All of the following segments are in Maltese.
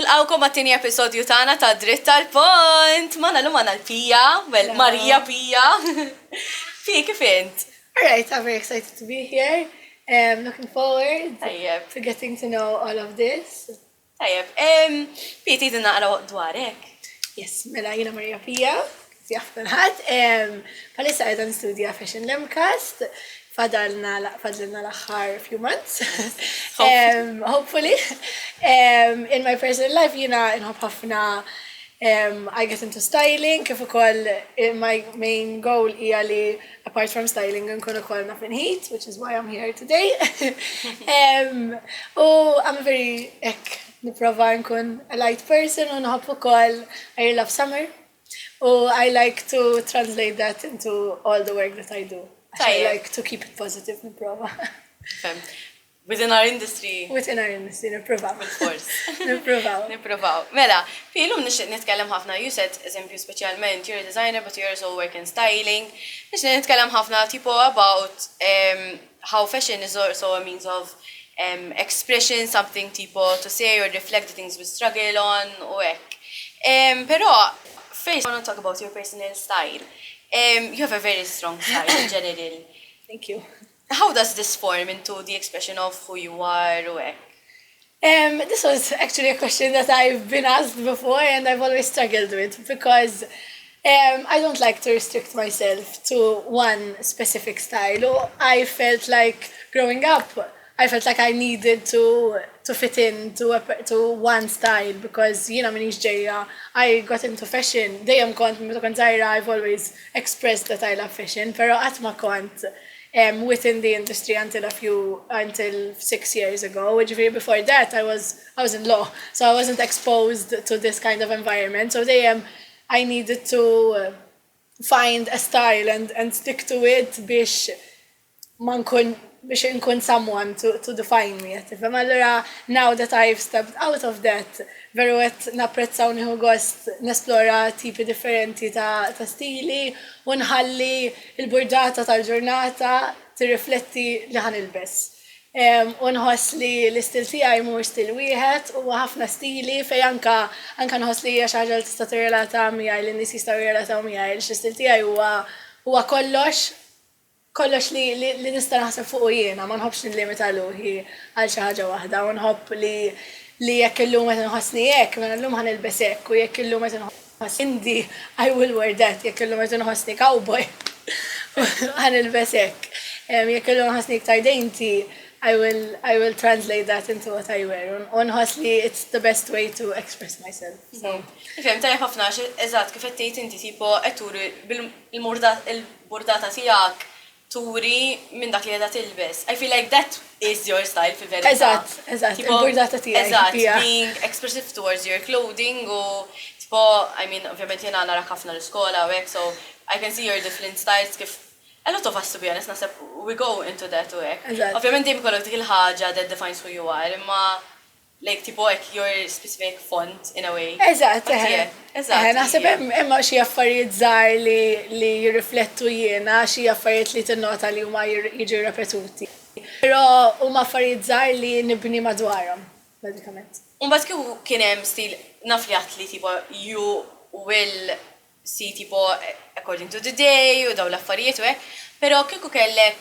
Nilqawkom għat-tieni episodju tagħna ta' Dritt Għall-Punt. Mana l-lum għana l-Pia, Maria Pia. Pia, kif int? Alright, I'm very excited to be here. Looking forward to getting to know all of this. Tajjeb, Pia, tidinna għala dwarek? Yes, mela jina Maria Pia, sjaf kulħadd. Palissa għedan studja Fashion Lemcast. Fadlna l-axħar few months. Hopefully. In my personal life, jina inħobb ħafna I get into styling, kif ukoll my main goal hija li apart from styling nkun ukoll naf heat, which is why I'm here today. I'm a very nipprova nkun a light person u nħobb ukoll I love summer. I like to translate that into all the work that I do. I like to keep it positive, nipprova. Within our industry. Nipprovaw. Of course. Nipprovaw. Mela, fil-lum nixtieq nitkellem ħafna, you said, eżempju speċjalment, you're a designer, but you also work in styling. Nixtieq nitkellem ħafna tipo about how fashion is also a means of expression, something tipo to say or reflect the things we struggle on, u hekk. Però, first, I want to talk about your personal style. You have a very strong style in general. Thank you. How does this form into the expression of who you are? This was actually a question that I've been asked before and I've always struggled with because I don't like to restrict myself to one specific style. I felt like growing up, I felt like I needed to fit in to one style because, minix ġejja, I got into fashion. Dejjem kont żgħira, I've always expressed that I love fashion, pero qatt ma kont within the industry until 6 years ago. Before that, I was in law, so I wasn't exposed to this kind of environment. So I needed to find a style and stick to it biex nkun someone to define me. Allura, now that I've stepped out of that, veru qed napprezzaw nieħu gost nesplora tipi differenti ta' stili u nħalli il-burdata tal-ġurnata tirrifletti li ħanilbes. U nħoss li l-istil tiegħi mhux stil wieħed u ħafna stili fejn anke nħoss li hija xi ħaġa li tista' tirrelata miegħi li n-nies jistgħu jirrelataw miegħi l-istil tiegħi huwa kollox li nista' naħseb fuq jiena, ma nħobbx nillimita ruħi għal xi ħaġa waħda u nħobb li jekk illum qed inħossni hekk, mela llum ħanilbes hekk u jekk illum qed inħossni indie, I will wear that, jekk illum qed inħossni cowboy ħanilbes hekk. Jekk illum inħossni iktar dainty, I will translate that into what I wear. U nħoss li it's the best way to express myself. Ifhem tajjeb ħafna eżatt kif qed tgħid inti tipo qed turi bil-burdata tiegħek turi minn dak li għedha tilbes. I feel like that is your style fil-verità. Eżatt, il-burdata tiegħi. Eżatt, being expressive towards your clothing u tipo, ovvjament jena nara ħafna l-iskola u hekk, so I can see your different styles kif a lot of us, to be honest, nasab we go into that u hekk. Ovvjament dejjem ikollok dik il-ħaġa that defines who you are, imma like tipo your specific font in a way. Eżatt, naħseb imma xi affarijiet żgħar li jirriflettu jiena, xi affarijiet li tinnota li huma jiġu repetuti. Però huma affarijiet żgħar li nibni madwarhom, bażikament. Mbagħad kieku kien hemm stil naf li għadt li tipo you will see tipo according to the day u dawn l-affarijiet u hekk, però kieku kellek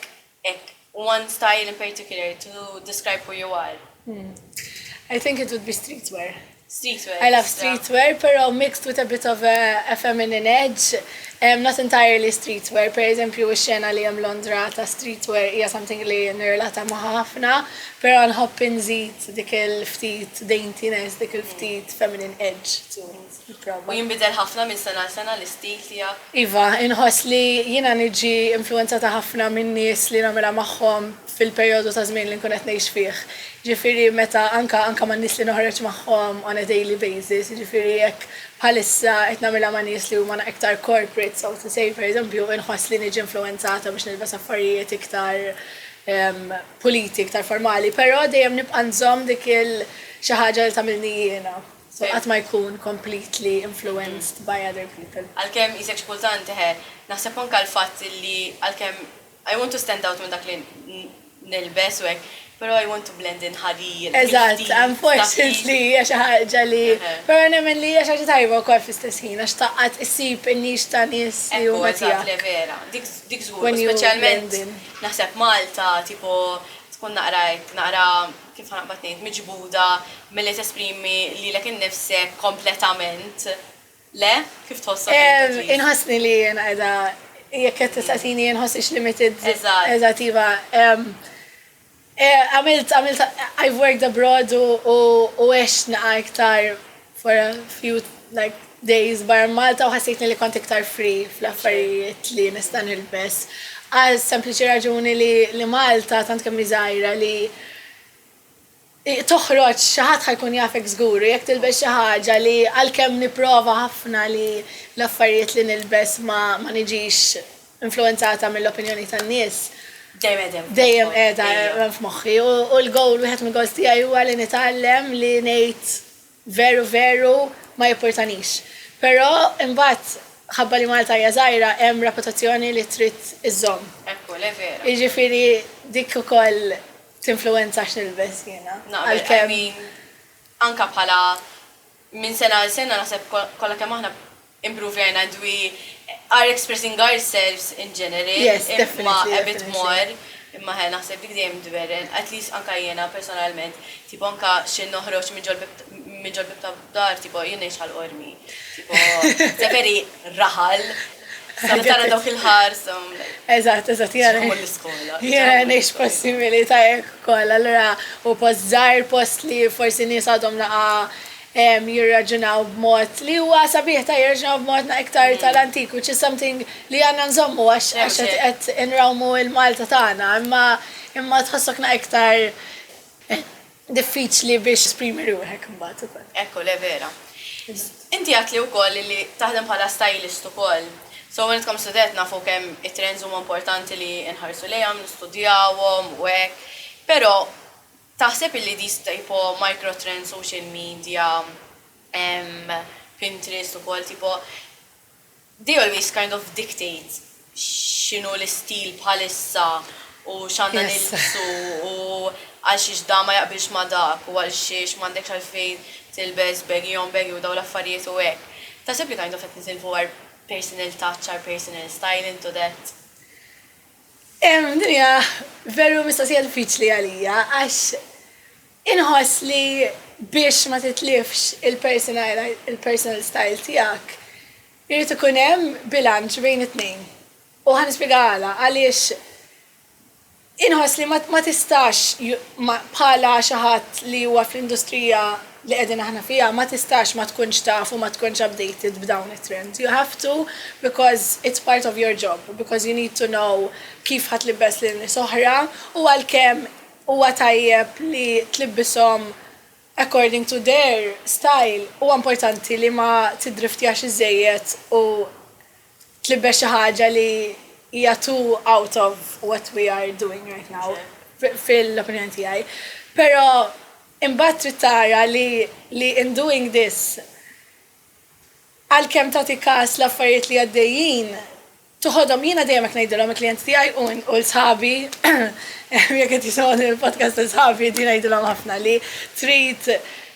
one style in particular to describe who you are. I think it would be streetwear. Streetwear. I love streetwear, pero mixed with a bit of a feminine edge. Not entirely streetwear. Per eżempju, x-xena li hemm Londra ta' streetwear hija something li nirrelata magħha ħafna, però nħobb inżid dik il-ftit daintiness, dik il-ftit feminine edge. U jinbidel ħafna minn sena l sena l-istil tiegħek. Iva, inħoss li jiena niġi influenzata ħafna minn nies li nagħmilha magħhom fil-perjodu ta' żmien li nkun qed ngħix fih. Ġifieri meta anke ma' nies li noħroġ magħhom on a daily basis, ġifieri jekk bħalissa qed nagħmilha ma' nies li huma iktar corporate, so to say, pereżempju, inħoss li niġi influenzata biex nilbes affarijiet iktar politi, iktar formali, però dejjem nibqa' nżomm dik xi ħaġa li tagħmilni jiena. So qatt ma jkun completely influenced by other people. Għalkemm isek xkultant naħseb anke l-fatt li għalkemm I want to stand out minn dak li nilbes u hekk, Pero I want to blend in ħarir. Eżatt, unfortunately, għax ħaġa li, pero nemmen li għax ħaġa tajba wkoll fl-istess ħin, għax taqqat issib in-nix ta' nies li huma tiegħek. Eżatt, vera. Dik żgur, speċjalment naħseb Malta, tipo tkun naqra kif ħanaqbad ngħid miġbuda milli tesprimi lilek innifsek kompletament. Le? Kif tħossok? Inħossni li jien qiegħda jekk qed tistaqsini inħossix limited. Eżatt iva. I've worked abroad u għex naqa iktar for a few days barra Malta u ħassejtni li kont iktar free fl-affarijiet li nista' nilbes. Għal sempliċi raġuni li Malta tant kemm żgħira li toħroġ xi ħadd ħajkun jafek żgur, jekk tilbes xi ħaġa li għalkemm nipprova ħafna li l-affarijiet li nilbes ma niġix influenzata mill-opinjoni tan-nies. Dejjem qiegħda f'moħħi u l-gowl wieħed mill-goals tiegħi huwa li nitgħallem li ngħid veru ma jipportanix. Però imbagħad ħabba li Malta hija żgħira hemm reputazzjoni li trid iżżomm. Ekku, le vera. Jiġifieri dik ukoll tinfluwenza x'nilbes jiena. Għalkemm anke bħala minn sena għal sena naħseb kollha kemm aħna improvejna and we are expressing ourselves in general. Yes, definitely. A bit more. Imma ħel naħseb dik dejjem dweren, at least anka jiena personalment, tipo anka xi noħroġ minn ġolbib ta' dar, tipo jien ngħix ħal-qormi. Tipo, seferi raħal. Sa tara dawk il-ħars. Eżatt, jiena l-iskola. Jiena ngħix possibilità hekk ukoll, allura u post żgħar post li forsi nies għadhom naqa' jirraġunaw b'mod li huwa sabiħ ta' jirraġunaw b'mod iktar tal-antik, which is something li għandna nżommu għax qed inrawmu l-Malta tagħna, imma tħossokna iktar diffiċli biex esprimi ruħek imbagħad ukoll. Ekku, le vera. Inti għat li wkoll li taħdem bħala stylist ukoll. So when it comes to that nafu kemm it-trends huma importanti li nħarsu lejhom, nistudjawhom u hekk. Però taħseb illi dis tipo microtrends, social media, Pinterest u kol, tipo, they always kind of dictate xinu l-istil bħalissa u xanna nilbsu u għal xiex da ma jaqbilx ma dak u għal xiex mandek xalfejn tilbes begi u daw l-affarijiet u hekk. Taħseb li kind of qed nisilfu our personal touch, our personal style into that? Dinja, veru mistoqsija diffiċli għalija, għax inħoss li biex ma titlifx il-personal style tijak, irrid ikun hemm bilanċ bejn it-tnejn. U ħanispjegala għaliex inħoss li ma tistax bħala xi ħadd li huwa fl-industrija li qegħdin aħna fiha ma tistax ma tkunx taf u ma tkunx updated b'dawn it-trends. You have to because it's part of your job, because you need to know kif ħatlibbes lil nies oħra u għalkemm huwa tajjeb li tlibbishom according to their style huwa importanti li ma tidriftjax iżejjed u tlibbes xi ħaġa li hija too out of what we are doing right now fil-opinjoni tiegħi. Però imbagħad trid tara li in doing this għalkemm tagħti każ l-affarijiet li għaddejjin tuħodhom jiena dejjem hekk ngħidilhom il-klijenti tiegħi u l-sħabi jekk qed jisimgħu il-podcast tal-sħabi din ngħidilhom ħafna li trid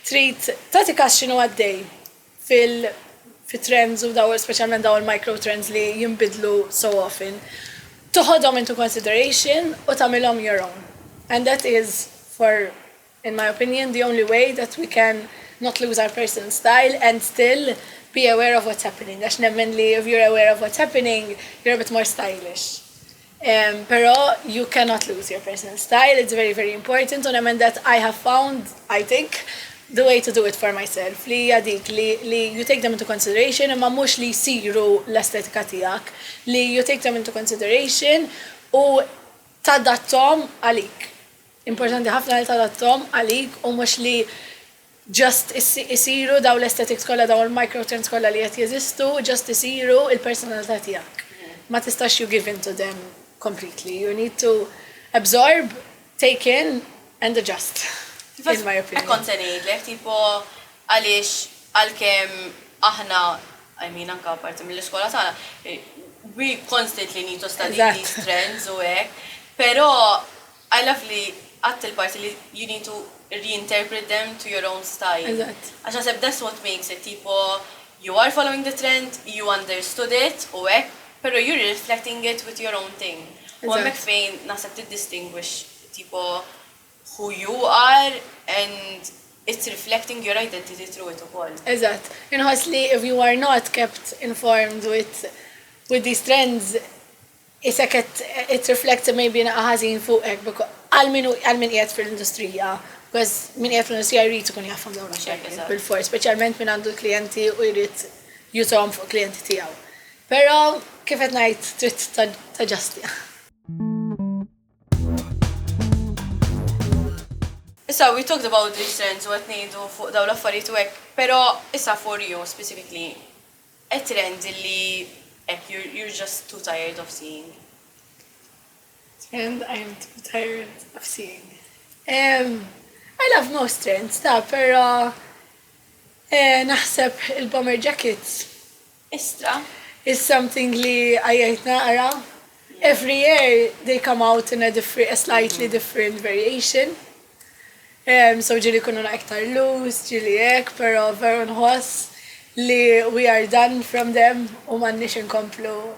tagħti każ x'inhu għaddej fit-trends u daw speċjalment daw il-micro trends li jinbidlu so often. Tuħodhom into consideration u tagħmilhom your own. And that is in my opinion, the only way that we can not lose our personal style and still be aware of what's happening. Għax nemmen li if you're aware of what's happening, you're a bit more stylish. Pero you cannot lose your personal style. It's very, very important. And nemmen that I have found, I think, the way to do it for myself. Li jadik, li you take them into consideration, imma mux li siru l-estetika tijak. Li you take them into consideration u tadattom għalik. Importanti ħafna li tadattom għalik u mux li just isiru daw l-aesthetics kolla, daw l-microtrends kolla li jett jeżistu, just isiru il-personalità tijak. Ma tistax you give into them completely. You need to absorb, take in, and adjust, in my opinion. Ekkon se ngħidlek, tipo għaliex għalkemm aħna, anka parti mill-iskola tagħna, we constantly need to study these trends u hekk, però I love li għatt il-parti li you need to reinterpret them to your own style. Eżatt. Għax naħseb that's what makes it, tipo, you are following the trend, you understood it, u hekk, pero you're reflecting it with your own thing. U għemmek fejn naħseb t-distinguish, tipo, who you are and it's reflecting your identity through it ukoll. Eżatt. Inħoss li if you are not kept informed with these trends, it reflects maybe ħażin fuqek għal-min qiegħed fil-industrija. Because min qiegħed fil-industrija jrid ikun jafhom dawn l-affarijiet bil-fors, speċjalment min għandu klijenti u jrid jutom fuq klijenti tiegħu. Però kif qed ngħid trid taġġastja. Issa, we talked about these trends u qed ngħidu fuq dawn l-affarijiet u hekk, però issa for you specifically, a trend li you're just too tired of seeing. And I'm too tired of seeing. I love most trends, pero naħseb il-bomber jackets. Istra? Is something li għajajt naqra. Every year they come out in a slightly different variation. So ġili kunu iktar loose, ġili ek, pero veru nħoss li we are done from them u mannix inkomplu.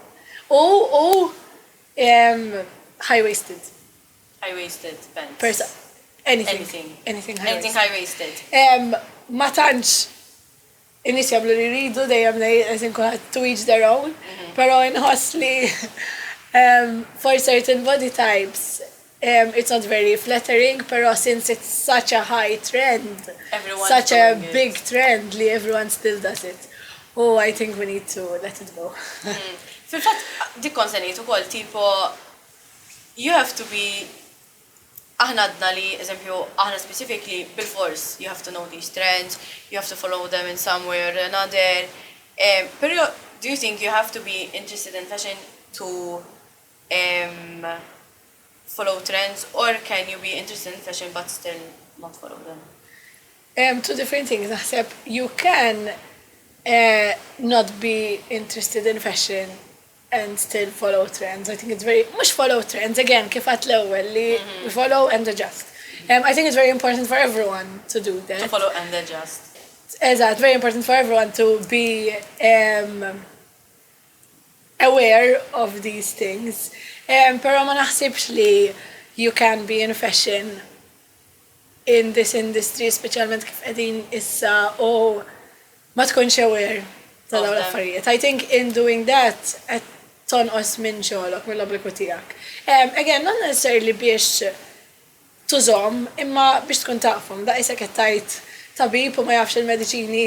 High-waisted. High-waisted pants. Anything high-waisted. Ma tantx in-nies jagħmlu li jridu dejjem ngħid kulħadd to each their own, però inħoss li for certain body types it's not very flattering, pero since it's such a high trend, such a big trend, li everyone still does it. Oh, I think we need to let it go. Fil-fatt, dik konseniet ukoll, tipo, you have to be, aħna għadna li, eżempju, aħna specifically, bil-fors, you have to know these trends, you have to follow them in some way or another. Pero, do you think you have to be interested in fashion to follow trends, or can you be interested in fashion but still not follow them? Two different things. Naħseb you can not be interested in fashion and still follow trends. I think it's very mhux follow trends again kif għat l-ewwel li we follow and adjust. I think it's very important for everyone to do that. To follow and adjust. Exactly, very important for everyone to be aware of these things. Pero ma naħsibx li you can be in fashion in this industry, specialment kif qegħdin issa u ma tkunx aware ta' dawn l-affarijiet. I think in doing that qed tonqos minn xogħolok mill-obbligu tiegħek. Again, not necessarily biex tużom, imma biex tkun tafhom, da isek qed tajt tabib u ma jafx il-mediċini.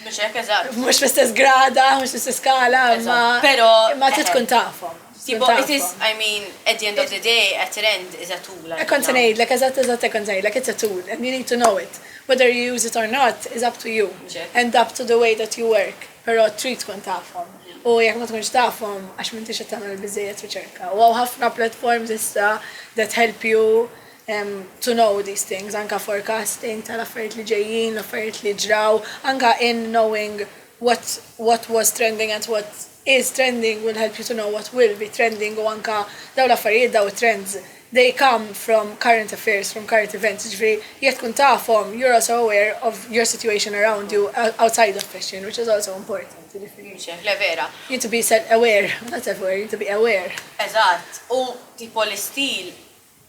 Mhux hekk eżatt. Mhux fl-istess grada, mhux fl-istess skala, imma trid tkun tafhom. Tipo, it is, I mean, at the end of the day, a trend is a tool. Ekon ta' ngħidlek, eżatt ekon ta' ngħidlek, it's a tool, and you need to know it. Whether you use it or not is up to you, and up to the way that you work. Pero trid tkun tafhom. U jekk ma tkunx tafhom, għax m'intix qed tagħmel biżejjed riċerka. U hawn ħafna platforms issa that help you to know these things, anka forecasting tal-affarijiet li ġejjin, l-affarijiet li ġraw, anka in knowing what was trending and what is trending will help you to know what will be trending u anka daw l-affarijiet daw trends. They come from current affairs, from current events. Ġifri, jekk tkun tafhom, you're also aware of your situation around you outside of fashion, which is also important. Le vera. You need to be self-aware, not self-aware, you need to be aware. Eżatt. U tipo l-istil,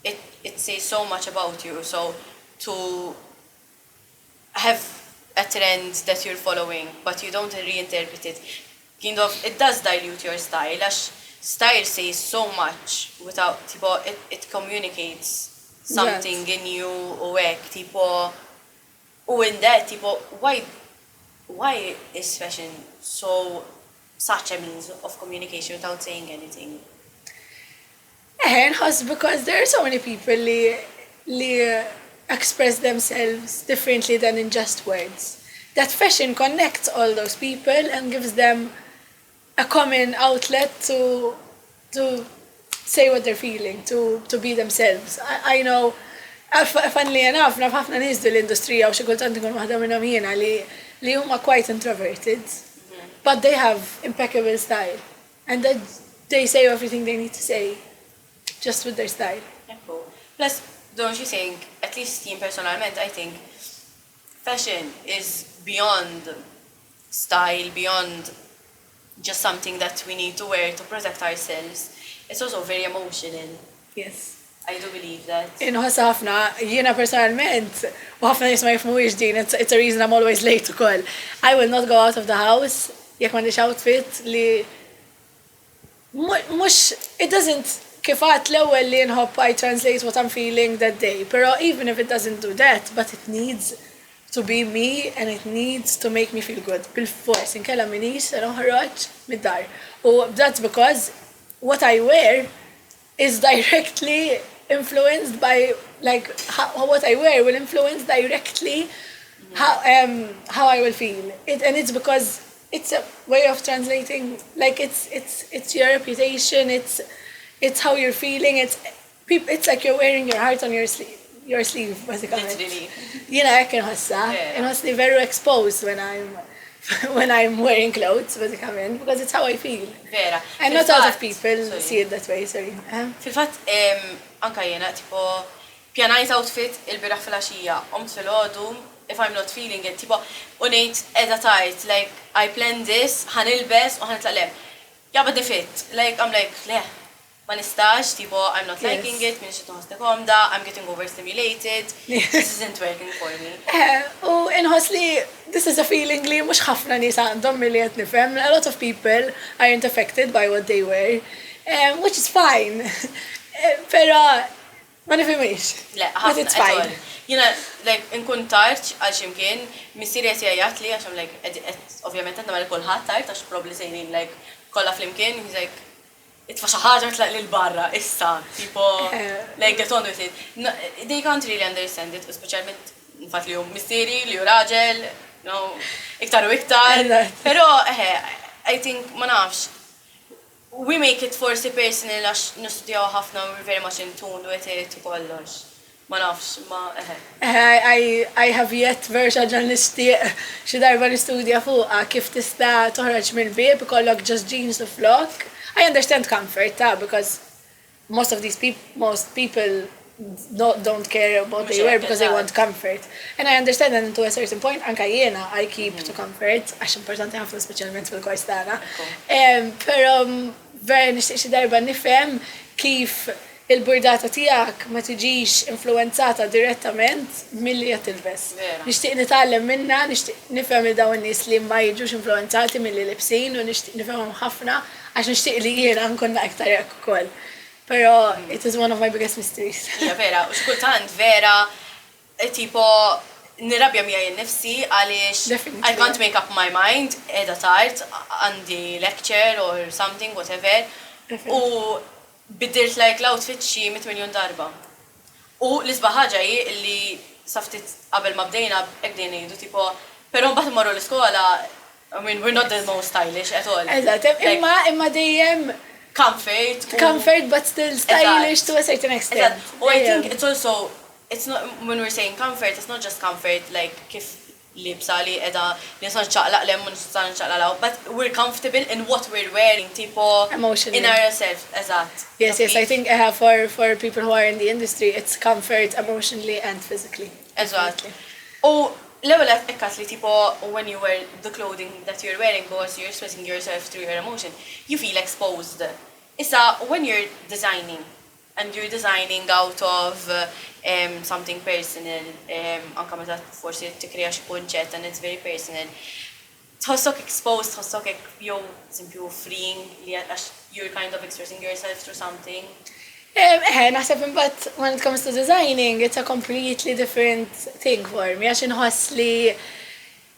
it says so much about you. So to have a trend that you're following, but you don't reinterpret it, kind of, it does dilute your style. Style says so much without, tipo, it communicates something in you, or tipo, in that, tipo, why is fashion such a means of communication without saying anything? Because there are so many people li express themselves differently than in just words. That fashion connects all those people and gives them a common outlet to say what they're feeling, to be themselves. I know, funnily enough, naf ħafna nies dil-industrija u xi kultant ikun waħda minnhom jiena li huma quite introverted, but they have impeccable style, and they say everything they need to say just with their style. Plus, don't you think, at least personalment, I think fashion is beyond style, beyond just something that we need to wear to protect ourselves. It's also very emotional. Yes. I do believe that. Inħoss ħafna, jiena personalment, u ħafna nies ma jifhmuwiex din, it's a reason I'm always late ukoll. I will not go out of the house jekk m'għandix outfit li mhux it doesn't kif għadt l-ewwel li nħobb I translate what I'm feeling that day. Pero even if it doesn't do that, but it needs to be me and it needs to make me feel good. Bil-fors, inkella minix se noħroġ mid-dar. U that's because what I wear is directly influenced by, like, what I wear will influence directly how I will feel. And it's because it's a way of translating, like it's your reputation, it's how you're feeling, it's like you're wearing your heart on your sleeve, basically. Literally. You know, I can hassa. It must be very exposed when I'm wearing clothes, basically, because it's how I feel. Vera. And not a lot of people see it that way, sorry. Fil-fatt, anka jena, tipo, pjanajt outfit il-biraħ fil-axija, fil-ħodu, if I'm not feeling it, tipo, unajt edha tajt, like, I plan this, ħanilbes, u ħanitlaqlem. Yeah, but the fit, like, I'm like, le, ma nistax, tipo, I'm not liking it, minix jittuħosni komda, I'm getting overstimulated, this isn't working for me. U inħos li, this is a feeling li mux ħafna nies għandhom milli qed nifhem. A lot of people aren't affected by what they wear, which is fine. Pero ma nifhimix. Le, but it's fine. Jena, like, inkun tart għal ximkien, missieri jgħat li, għaxam, like, ovvjament għandna mal kulħadd tart, għax probably sejnin, like, kollha flimkien, he's like, itfa xi ħaġa tlaq lil barra issa, tipo, like, get on with it. No, they can't really understand it, speċjalment nfat li hu missieri, li hu raġel, iktar u iktar. Però, I think, ma nafx, we make it forsi personal għax nistudjaw ħafna, we're very much in tune with it u kollox. Ma nafx, ma I have yet verxa ġurnalisti xi darba nistudja fuqha kif tista' toħroġ mill-bieb ikollok just jeans u flok. I understand comfort, because most people don't care about they wear because they want comfort. And I understand that to a certain point, anka jiena, I keep to comfort, għax importanti ħafna speċjalment fil-kors tagħna. Però vera nixtieq xi darba nifhem kif il-burdata tiegħek ma tiġix influenzata direttament milli qed tilbes. Nixtieq nitgħallem minnha, nixtieq nifhem il dawn nies li ma jiġux influenzati milli libsin u nixtieq nifhemhom ħafna għax nixtieq li jiena nkun iktar hekk ukoll. Però it is one of my biggest mysteries. Ja vera, u xkultant vera tipo nirabja mija jinnifsi għaliex I can't make up my mind edha tard għandi lecture or something, whatever. U biddirt like l-outfit xi 100 miljon darba. U l-isbaħ ħaġa hi li saftit qabel ma bdejna hekk dejn ngħidu tipo, però mbagħad immorru l-iskola, I mean, we're not the most stylish at all. Eżatt, imma dejjem comfort but still stylish to a certain extent. Oh, I think it's also, it's not, when we're saying comfort, it's not just comfort like kif libsa li edha nisan ċaqlaq lem u nisan ċaqlaq, but we're comfortable in what we're wearing, tipo emotionally in ourselves, eżatt. Yes, I think for people who are in the industry, it's comfort emotionally and physically. Eżatt. U l-ewwel ekkat li tipo when you wear the clothing that you're wearing because you're expressing yourself through your emotion, you feel exposed. Issa, when you're designing, and you're designing out of something personal, anka meta forsi tikkrea xi kunċett and it's very personal, tħossok exposed, tħossok jew simpju freeing li għax you're kind of expressing yourself through something. Naħseb imbagħad when it comes to designing, it's a completely different thing for me, għax inħoss li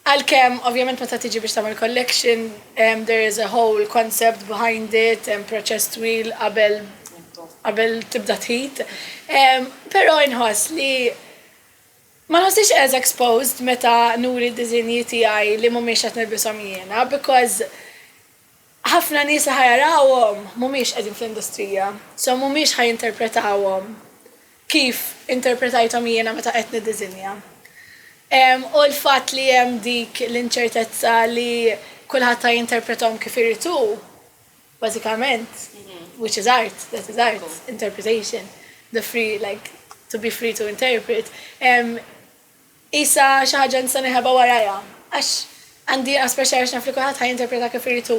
għalkemm ovvjament meta tiġi biex tagħmel collection, there is a whole concept behind it, proċess twil qabel tibda tħid. Però inħoss li ma nħossix as exposed meta nuri d-diżinji tiegħi li mhumiex qed nilbishom jiena, because ħafna nies ħajarawhom mhumiex qegħdin fl-industrija, so mhumiex ħajinterpretawhom kif interpretajthom jiena meta qed niddiżinja. U l-fatt li hemm dik l-inċertezza li kulħadd ħajinterpretahom kif iritu, bażikament, which is art, that is art, interpretation, the free, like, to be free to interpret, isa xi ħaġa nista' neħeba warajja. Għax għandi aspexxa għax naf li kulħadd ħajinterpreta kif iridu.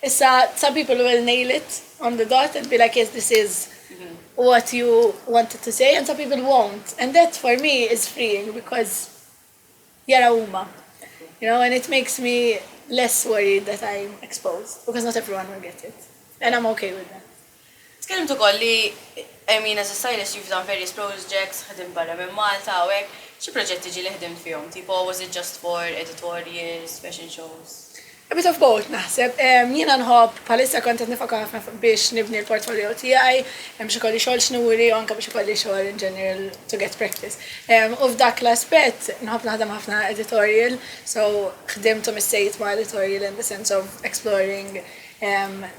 Issa some people will nail it on the dot and be like, yes, this is what you wanted to say, and some people won't. And that for me is freeing because jara huma. You know, and it makes me less worried that I'm exposed because not everyone will get it. And I'm okay with that. Tkellimt ukoll li, I mean, as a stylist, you've done various projects, ħadim barra minn Malta, u hekk, xi proġetti ġi li ħdimt fihom? Tipo, was it just for editorials, fashion shows? A bit of both, naħseb. Jiena nħobb bħalissa kont qed nifokka ħafna biex nibni l-portfolio tiegħi, hemm xi kolli xogħol xnuri u anke biex ikolli xogħol in general to get practice. U f'dak l-aspett nħobb naħdem ħafna editorial, so ħdimtu mis-sejt ma' editorial in the sense of exploring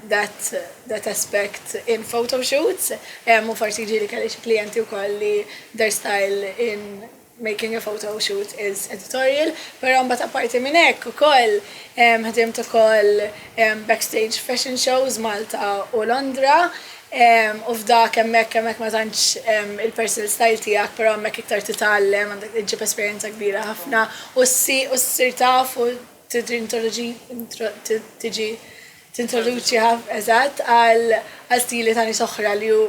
that aspect in photo shoots. U forsi ġili kelli xi klijenti wkoll li their style in making a photo shoot is editorial, pero mbagħad apparti minn hekk ukoll ħdimt ukoll backstage fashion shows Malta u Londra. U f'dak hemmhekk ma tantx il-personal style tiegħek, però hemmhekk iktar titgħallem, għandek iġġib esperjenza kbira ħafna u ssir taf u tintroduċi eżatt għal stili ta' nies oħra li hu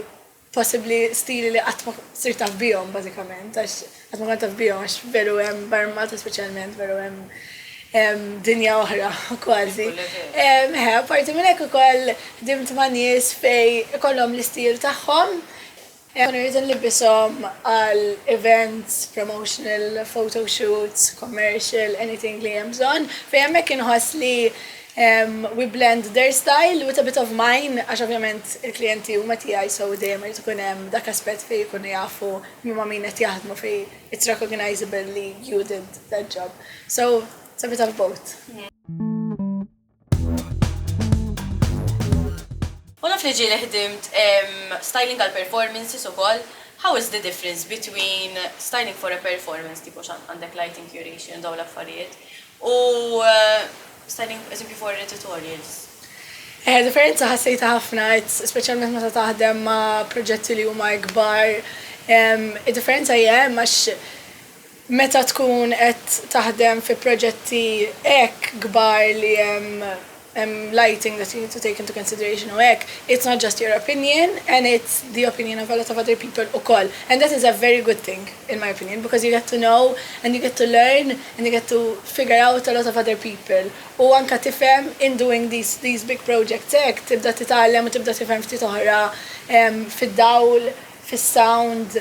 possibly stili li qatt ma sir taf bihom bażikament, għax qatt ma taf bihom għax veru hemm barra Malta speċjalment veru hemm dinja oħra kważi. Parti minn hekk ukoll ħdimt ma' nies fejn ikollhom l-istil tagħhom. Irrid nlibbishom għal events, promotional, photo shoots, commercial, anything li hemm bżonn, fejn hemmhekk inħoss li we blend their style with a bit of mine, għax ovvjament il-klienti huma tiegħi so dejjem irid ikun hemm dak aspett fejn ikunu jafu minn min qed jaħdmu fejn it's recognizable li you did that job. So it's a bit of both. U naf li ġieli ħdimt styling għal performances ukoll. How is the difference between styling for a performance, tipo għandek lighting curation dawn l-affarijiet, u styling eżempju for tutorials? Differenza ħassejta ħafna, speċjalment meta taħdem ma' proġetti li huma kbar. Id-differenza hija għax meta tkun qed taħdem fi proġetti hekk kbar li hemm lighting that you need to take into consideration u hekk, it's not just your opinion and it's the opinion of a lot of other people ukoll. And that is a very good thing in my opinion because you get to know and you get to learn and you get to figure out a lot of other people. U anka tifhem in doing these big projects hekk tibda titgħallem u tibda tifhem ftit oħra fid-dawl, fis-sound,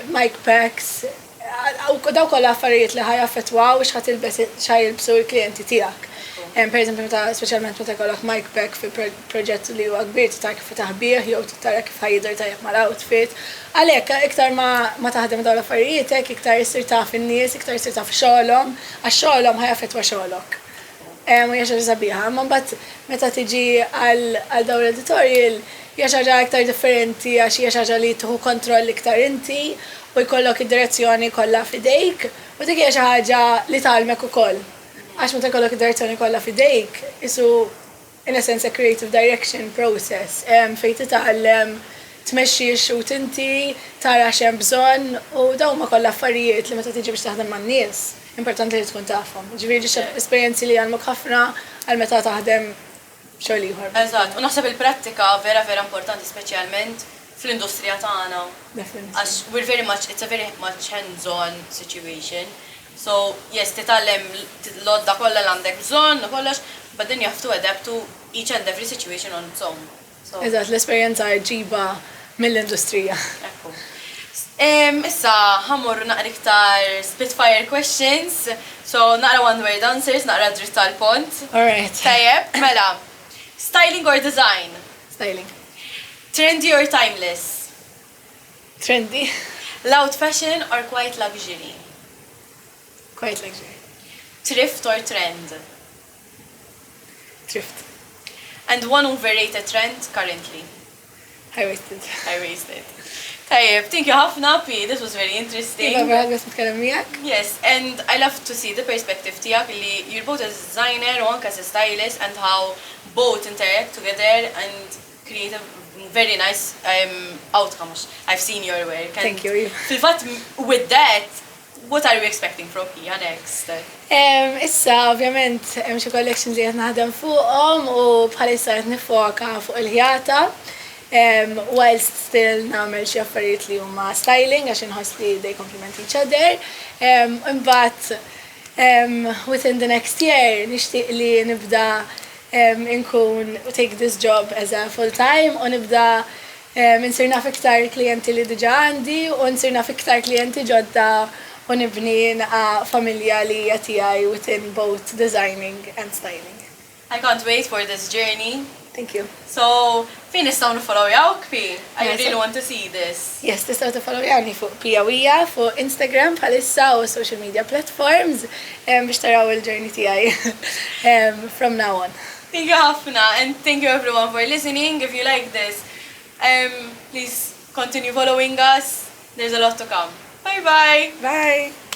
mic packs. Daw kollha affarijiet li ħajaffettwaw x'ħajilbsu l-klijenti tiegħek. Per eżempju, speċjalment meta jkollok mic pack fi proġett li huwa kbir tara kif taħbih jew tara kif ħajjidher tajjeb mal-outfit. Għalhekk iktar ma taħdem dawn l-affarijiet hekk iktar issir taf in-nies, iktar issir taf xogħolhom, għax xogħolhom ħajaffettwa xogħolok. U hija xi sabiħa, imma mbagħad meta tiġi għal dawn l-editorial hija xi ħaġa iktar differenti għax hija xi ħaġa li tieħu kontroll iktar inti u jkollok id-direzzjoni kollha f'idejk u dik hija xi ħaġa li tgħallmek ukoll. Għax meta jkollok id-direzzjoni kollha f'idejk, isu in a sense a creative direction process fejn titgħallem tmexxi x-shoot inti, tara x'hemm bżonn u dawn ma kollha affarijiet li meta tiġi biex taħdem man-nies, importanti li tkun tafhom. Ġifieri esperjenzi li għandek ħafna għal meta taħdem xogħol ieħor. Eżatt, u naħseb il-prattika vera importanti speċjalment fl-industrija tagħna. Għax it's a very much hands-on situation. So, yes, titgħallem l-odda kollha li għandek bżonn u kollox, but then you have to adapt to each and every situation on its own. Eżatt, l-esperjenza ġiba mill-industrija. Ekku. Issa, ħammur naqra iktar spitfire questions, so naqra one-word answers, naqra dritt tal-punt. Alright. Tajjeb, mela, styling or design? Styling. Trendy or timeless? Trendy. Loud fashion or quiet luxury? Quite luxury. Thrift or trend? Thrift. And one overrated trend currently? High-waisted. High-waisted. Tajjeb, thank you ħafna, Pi. This was very interesting. Iva, verħad bħes nitkellem miegħek? Yes, and I love to see the perspective tiegħek li you're both as a designer u anke as a stylist and how both interact together and create a very nice outcome. I've seen your work. Thank you. Fil-fatt, with that, what are you expecting from Pia next? Issa, ovvjament, hemm xi collections li qed naħdem fuqhom u bħalissa qed nifoka fuq il-ħjata. Whilst still nagħmel xi affarijiet li huma styling għax inħoss li they complement each other. Imbagħad within the next year nixtieq li nibda inkun take this job as a full time u nibda nsir naf iktar klijenti li diġà għandi u nsir naf iktar klijenti ġodda u nibni familja li hija tiegħi within both designing and styling. I can't wait for this journey. Thank you. So, fin nistgħu nifollow jawk, Pi? I really want to see this. Yes, tistgħu tifollow jawni fuq Pia fuq Instagram bħalissa u social media platforms biex taraw il-journey tiegħi from now on. Thank you ħafna, and thank you everyone for listening. If you like this, please continue following us. There's a lot to come. Bye-bye. Bye.